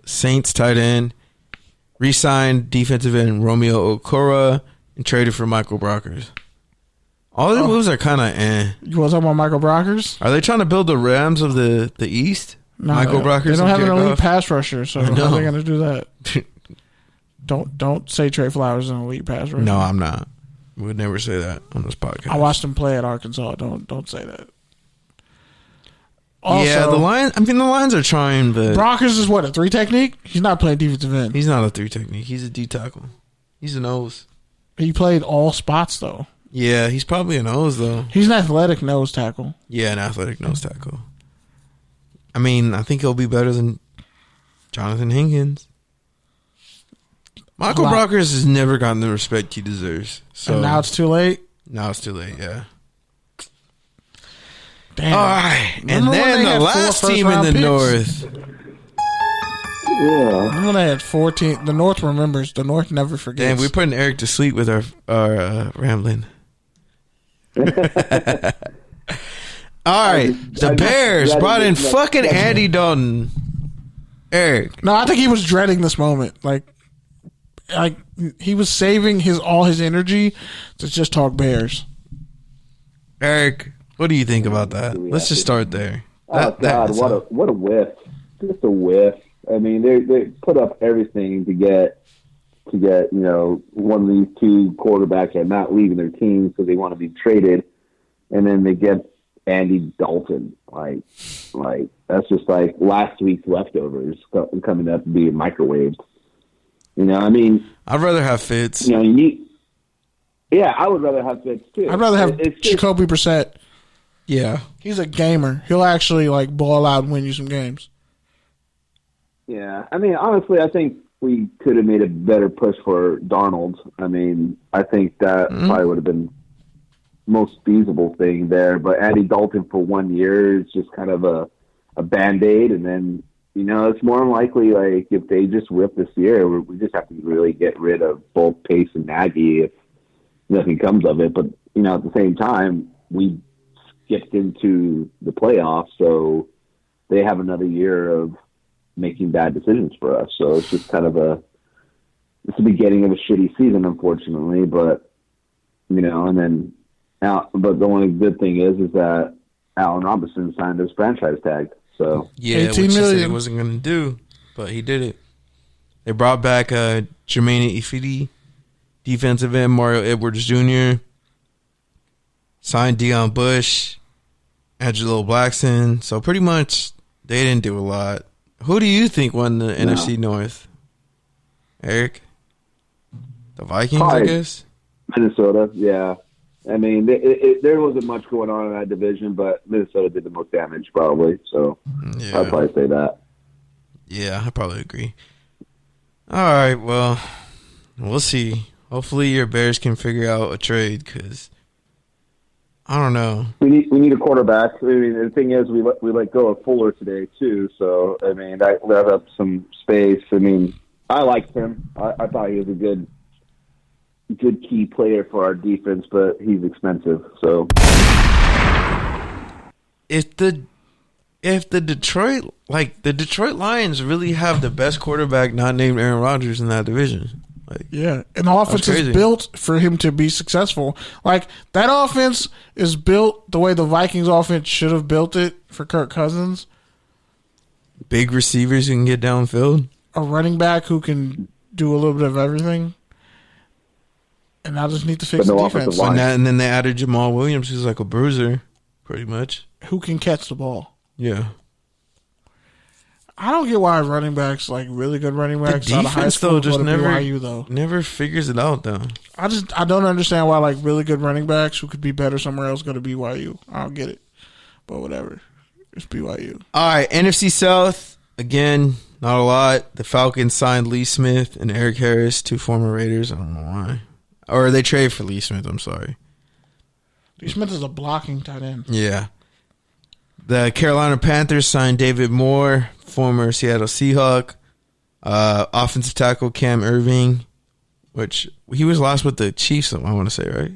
Saints tight end, re-signed defensive end Romeo Okura, and traded for Michael Brockers. All the moves are kind of You want to talk about Michael Brockers? Are they trying to build the Rams of the East? No, Michael Brockers. They don't have an elite pass rusher, so how are they going to do that? Don't say Trey Flowers is an elite pass rusher. No, I'm not. We would never say that on this podcast. I watched him play at Arkansas. Don't say that. Also, yeah, the Lions are trying, but Brockers is what, a 3 technique? He's not playing defensive end. He's not a 3 technique. He's a D tackle. He's a nose. He played all spots though. Yeah, he's probably a nose though. He's an athletic nose tackle. Yeah, an athletic nose tackle. I mean, I think he'll be better than Jonathan Hankins. Michael Brockers has never gotten the respect he deserves. So and now it's too late? Now it's too late, yeah. Damn. All right. And then the last team in the North. Yeah. Remember when they had 14? The North remembers. The North never forgets. Damn, we're putting Eric to sleep with our rambling. All right. The Bears brought in fucking Andy Dalton. Eric. No, I think he was dreading this moment. Like he was saving all his energy to just talk Bears. Eric, what do you think about that? Let's just start there. God, what a whiff! Just a whiff. I mean, they put up everything to get one of these two quarterbacks are not leaving their team because they want to be traded, and then they get Andy Dalton. Like that's just like last week's leftovers coming up and being microwaved. I mean, I'd rather have Fitz. I would rather have Fitz too. I'd rather have Jacoby Brissett. Yeah. He's a gamer. He'll actually ball out and win you some games. Yeah. I mean, honestly, I think we could have made a better push for Darnold. I mean, I think that probably would have been most feasible thing there. But Andy Dalton for 1 year is just kind of a Band-Aid. And then, it's more than likely if they just whip this year, we just have to really get rid of both Pace and Nagy if nothing comes of it. But, at the same time, we skipped into the playoffs, so they have another year of making bad decisions for us. So it's just kind of it's the beginning of a shitty season, unfortunately. But and then but the only good thing is that Allen Robinson signed his franchise tag. So yeah, which he said he wasn't going to do, but he did it. They brought back Jermaine Ifedi, defensive end Mario Edwards Jr., signed Deion Bush, Angelo Blackson. So pretty much they didn't do a lot. Who do you think won the NFC North? Eric? The Vikings, probably I guess? Minnesota, yeah. I mean, there wasn't much going on in that division, but Minnesota did the most damage probably. So yeah. I'd probably say that. Yeah, I probably agree. All right, well, we'll see. Hopefully your Bears can figure out a trade because I don't know. We need a quarterback. I mean, the thing is, we let go of Fuller today too. So I mean, that left up some space. I mean, I liked him. I thought he was a good key player for our defense, but he's expensive. So if the Detroit Lions really have the best quarterback not named Aaron Rodgers in that division. Yeah, and the offense is built for him to be successful. That offense is built the way the Vikings offense should have built it for Kirk Cousins. Big receivers who can get downfield. A running back who can do a little bit of everything. And I just need to fix the defense. And then they added Jamal Williams, who's like a bruiser, pretty much. Who can catch the ball. Yeah. I don't get why running backs, really good running backs, the out of high defense, school, though, just never figures it out, though. I don't understand why really good running backs who could be better somewhere else go to BYU. I don't get it, but whatever. It's BYU. All right, NFC South again. Not a lot. The Falcons signed Lee Smith and Eric Harris, 2 former Raiders. I don't know why, or they traded for Lee Smith. I'm sorry. Lee Smith is a blocking tight end. Yeah. The Carolina Panthers signed David Moore, former Seattle Seahawk, offensive tackle Cam Irving, which he was last with the Chiefs, I want to say, right?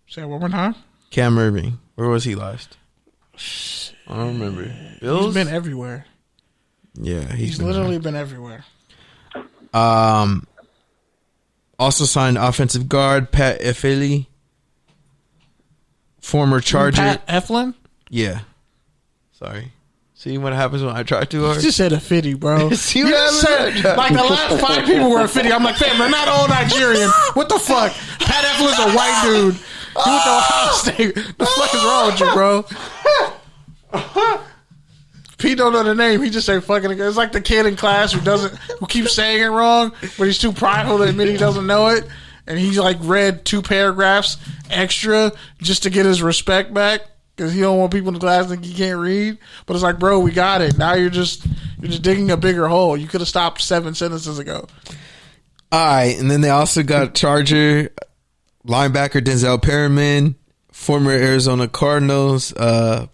Say it one more time. Cam Irving. Where was he last? I don't remember. Bills? He's been everywhere. Yeah, he's literally been everywhere. Also signed offensive guard Pat Efeli, former Charger. Pat Eflin? Yeah. Sorry. See what happens when I try too hard? You just said a 50, bro. See what happens? Like the last 5 people were a 50. I'm like, fam, they're not all Nigerian. What the fuck? Pat Eflin's a white dude. He went to Ohio State. The fuck is wrong with you, bro? Pete don't know the name. He just say fucking. It's like the kid in class who keeps saying it wrong, but he's too prideful to admit he doesn't know it. And he like read 2 paragraphs extra just to get his respect back. Because he don't want people in the class to think he can't read. But it's like, bro, we got it. Now you're just digging a bigger hole. You could have stopped 7 sentences ago. All right. And then they also got Charger linebacker Denzel Perriman, former Arizona Cardinals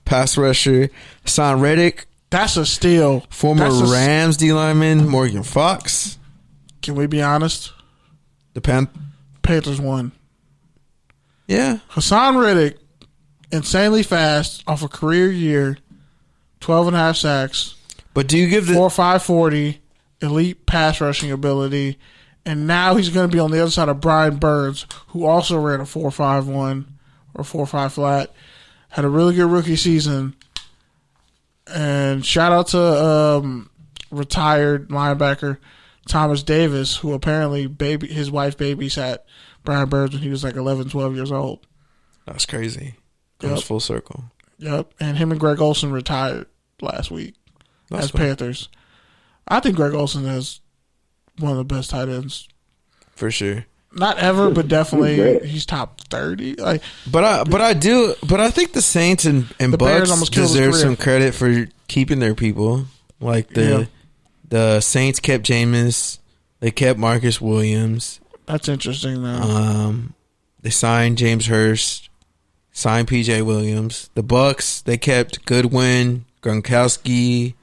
pass rusher Hassan Reddick. That's a steal. Former Rams D lineman Morgan Fox. Can we be honest? The Panthers won. Yeah. Hassan Reddick. Insanely fast off a career year, 12.5 sacks. But do you give the 4.5 40, elite pass rushing ability, and now he's going to be on the other side of Brian Burns, who also ran a 4.51 or 4.5 flat, had a really good rookie season. And shout out to retired linebacker Thomas Davis, who apparently his wife babysat Brian Burns when he was like 11, 12 years old. That's crazy. Comes full circle. Yep, and him and Greg Olsen retired last week as Panthers. I think Greg Olsen is one of the best tight ends for sure. Not ever, but definitely he's top 30. But I think the Saints and Bucs deserve some credit for keeping their people. Like the Saints kept Jameis, they kept Marcus Williams. That's interesting, man. They signed James Hurst. Signed P.J. Williams. The Bucks, they kept Goodwin, Gronkowski,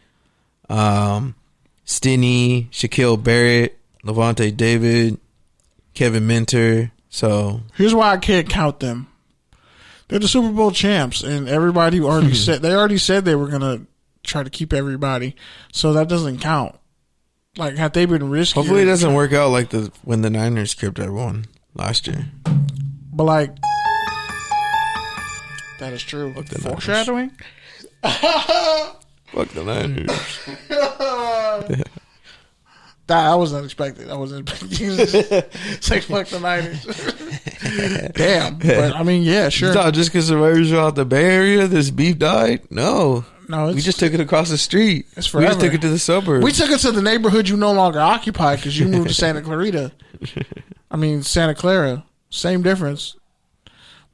Stinney, Shaquille Barrett, Levante David, Kevin Minter. So here's why I can't count them. They're the Super Bowl champs, and everybody already said they were gonna try to keep everybody. So that doesn't count. Like, had they been risky, hopefully it doesn't work out like when the Niners kept everyone last year. But like. That is true. Foreshadowing? Fuck the Niners. I was unexpected. I wasn't. Say fuck the Niners. Damn. But I mean, yeah, sure. You thought just because the Raiders were out the Bay Area, this beef died? No. We just took it across the street. It's forever. We just took it to the suburbs. We took it to the neighborhood you no longer occupy because you moved to Santa Clara. Same difference.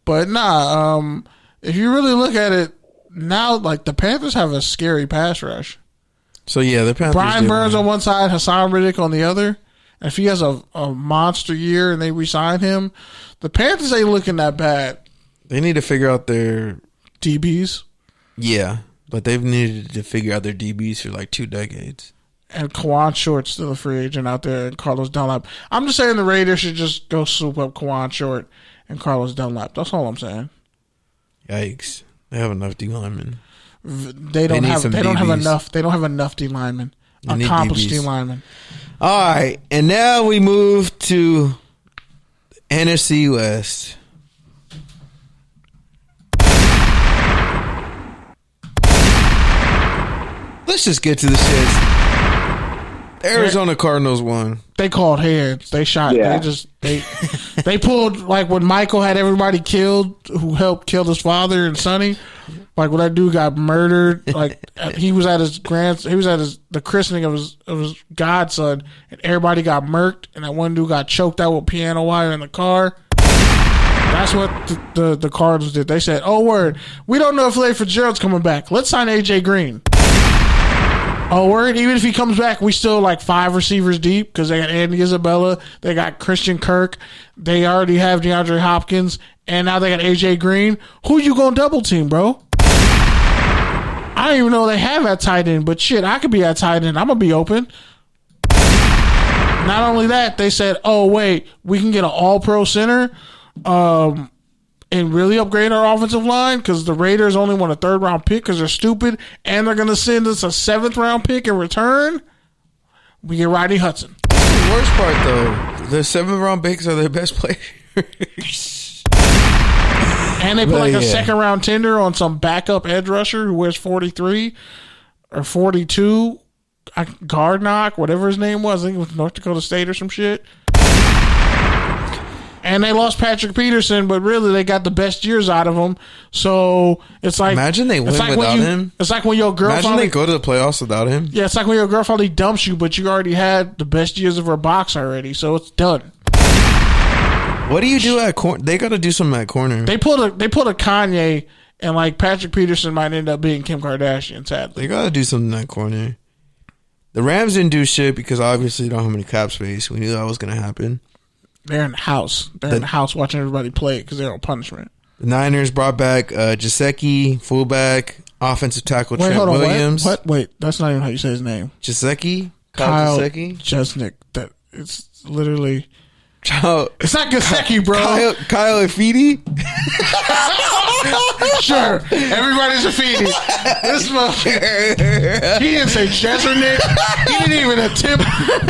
But nah, if you really look at it now, like the Panthers have a scary pass rush. So yeah, the Panthers. Brian Burns on one side, Hassan Reddick on the other. And if he has a monster year and they re-sign him, the Panthers ain't looking that bad. They need to figure out their DBs. Yeah, but they've needed to figure out their DBs for like 2 decades. And Kawan Short's still a free agent out there, and Carlos Dunlap. I'm just saying the Raiders should just go swoop up Kawan Short and Carlos Dunlap. That's all I'm saying. Yikes! They have enough D linemen. They don't have enough. They don't have enough D linemen. Accomplished D linemen. All right, and now we move to NFC West. Let's just get to the shits. Arizona Cardinals won. They called heads. They shot. Yeah. They pulled like when Michael had everybody killed who helped kill his father and Sonny. Like when that dude got murdered. Like he was at the christening of his godson, and everybody got murked, and that one dude got choked out with piano wire in the car. That's what the Cardinals did. They said, "Oh word, we don't know if Larry Fitzgerald's coming back. Let's sign AJ Green." Oh, word. Even if he comes back, we still like 5 receivers deep because they got Andy Isabella, they got Christian Kirk, they already have DeAndre Hopkins, and now they got AJ Green. Who you gonna double team, bro? I don't even know they have that tight end, but shit, I could be at tight end. I'm gonna be open. Not only that, they said, "Oh wait, we can get an All-Pro center, and really upgrade our offensive line, because the Raiders only want a 3rd round pick because they're stupid, and they're going to send us a 7th round pick in return, we get Rodney Hudson. The worst part, though, the 7th round picks are their best players. And they put a 2nd round tender on some backup edge rusher who wears 43 or 42, Gardnock, whatever his name was. I think it was North Dakota State or some shit. And they lost Patrick Peterson, but really they got the best years out of him. So it's like, imagine they win without him. It's like when your girl imagine they go to the playoffs without him. Yeah, it's like when your girl finally dumps you, but you already had the best years of her box already, so it's done. What do you do at corner? They got to do something at corner. They put a Kanye, and like Patrick Peterson might end up being Kim Kardashian. Sadly, they got to do something at corner. The Rams didn't do shit because obviously they don't have any cap space. We knew that was going to happen. They're in the house. They're in the house watching everybody play because they're on punishment. The Niners brought back Gesicki, fullback, offensive tackle Trent Williams. What? Wait, that's not even how you say his name. Gesicki? Kyle Gesicki? Jesnick. That it's literally. It's not Gesicki, bro. Kyle Afidi? Sure. Everybody's Afidi. This motherfucker. He didn't say Jesnick. He didn't even attempt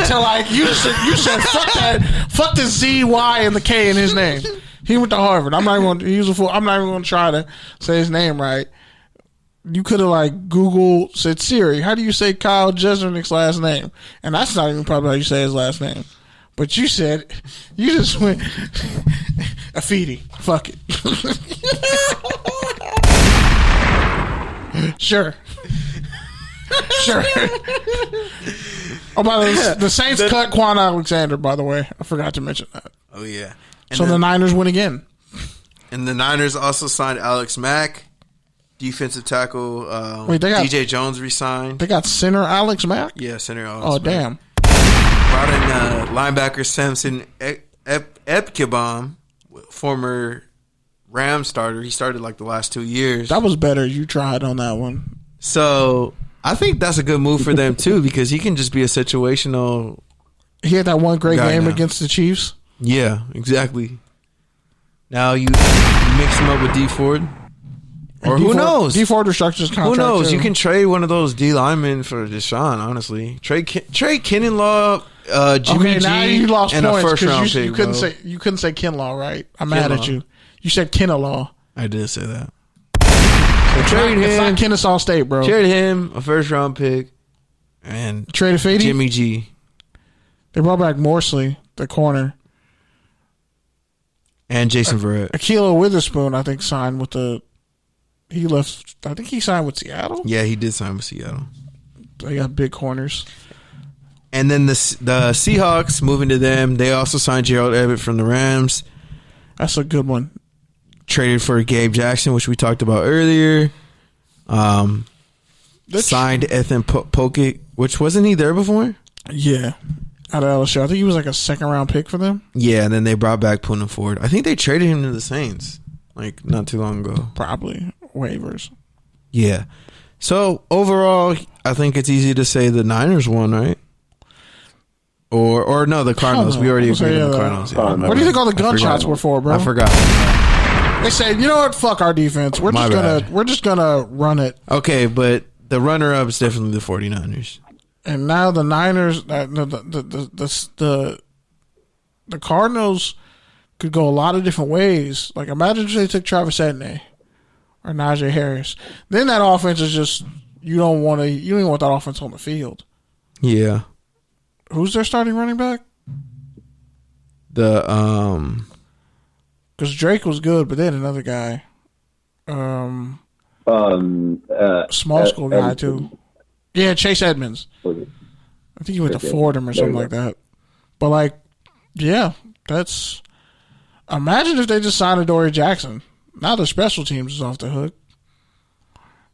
to like. You said fuck that. Fuck the Z, Y, and the K in his name. He went to Harvard. I'm not even going to try to say his name right. You could have like Google said, Siri, how do you say Kyle Jesnick's last name? And that's not even probably how you say his last name. But you said, you just went, Afidi. Fuck it. Sure. Oh, by the way, the Saints cut Quan Alexander, by the way. I forgot to mention that. Oh, yeah. And so the Niners win again. And the Niners also signed Alex Mack, defensive tackle. Wait, DJ Jones resigned. They got center Alex Mack? Yeah, center Alex Mack. Damn. Brought in linebacker Samson Ebkebom, former Rams starter. He started like the last 2 years. That was better. You tried on that one. So I think that's a good move for them too, because he can just be a situational. He had that one great game against the Chiefs. Yeah, exactly. Now you mix him up with D Ford. Or who knows? D Ford restructured his contract. Who knows? Too. You can trade one of those D linemen for Deshaun, honestly. Trade Kinlaw, Jimmy G, now you lost and points a first round pick. You couldn't say Kinlaw, right? I'm mad at you. You said Kinlaw. I did say that. So trade him. It's not Kennesaw State, bro. Trade him, a first round pick, and trade Fady? Jimmy G. They brought back Morsley, the corner. And Jason Verrett. Ahkello Witherspoon, I think, signed with the... He left... I think he signed with Seattle? Yeah, he did sign with Seattle. They got big corners. And then the Seahawks, moving to them, they also signed Gerald Everett from the Rams. That's a good one. Traded for Gabe Jackson, which we talked about earlier. Signed Ethan Pokic, which wasn't he there before? Yeah. Out of LSU. I think he was like a second round pick for them. Yeah, and then they brought back Poona Ford. I think they traded him to the Saints like not too long ago. Probably. Waivers. Yeah. So overall, I think it's easy to say the Niners won, right? Or no, the Cardinals. We already agreed on the Cardinals. Yeah, what do you think all the gunshots were for, bro? I forgot. They said, you know what? Fuck our defense. We're just gonna run it. Okay, but the runner-up is definitely the 49ers. And now the Niners, the Cardinals could go a lot of different ways. Like, imagine if they took Travis Etienne or Najee Harris. Then that offense is just you don't even want that offense on the field. Yeah. Who's their starting running back? Because Drake was good, but then another guy, small school guy too. Yeah, Chase Edmonds. I think he went to Fordham or something like that. But like, yeah, that's. Imagine if they just signed Adoree Jackson. Now the special teams is off the hook.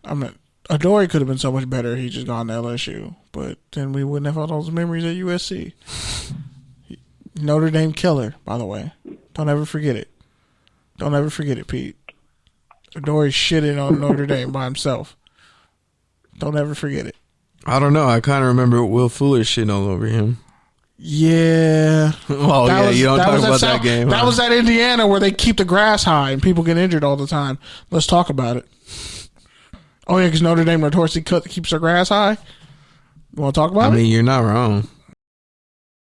I mean, Adoree could have been so much better. He just gone to LSU, but then we wouldn't have all those memories at USC. Notre Dame killer, by the way. Don't ever forget it. Don't ever forget it, Pete. Adoree shitted on Notre Dame by himself. Don't ever forget it. I don't know. I kind of remember Will Fuller shitting all over him. Yeah. Oh, yeah, you don't talk about that game. That was at Indiana where they keep the grass high and people get injured all the time. Let's talk about it. Oh, yeah, because Notre Dame notoriously keeps their grass high. You want to talk about it? I mean, you're not wrong.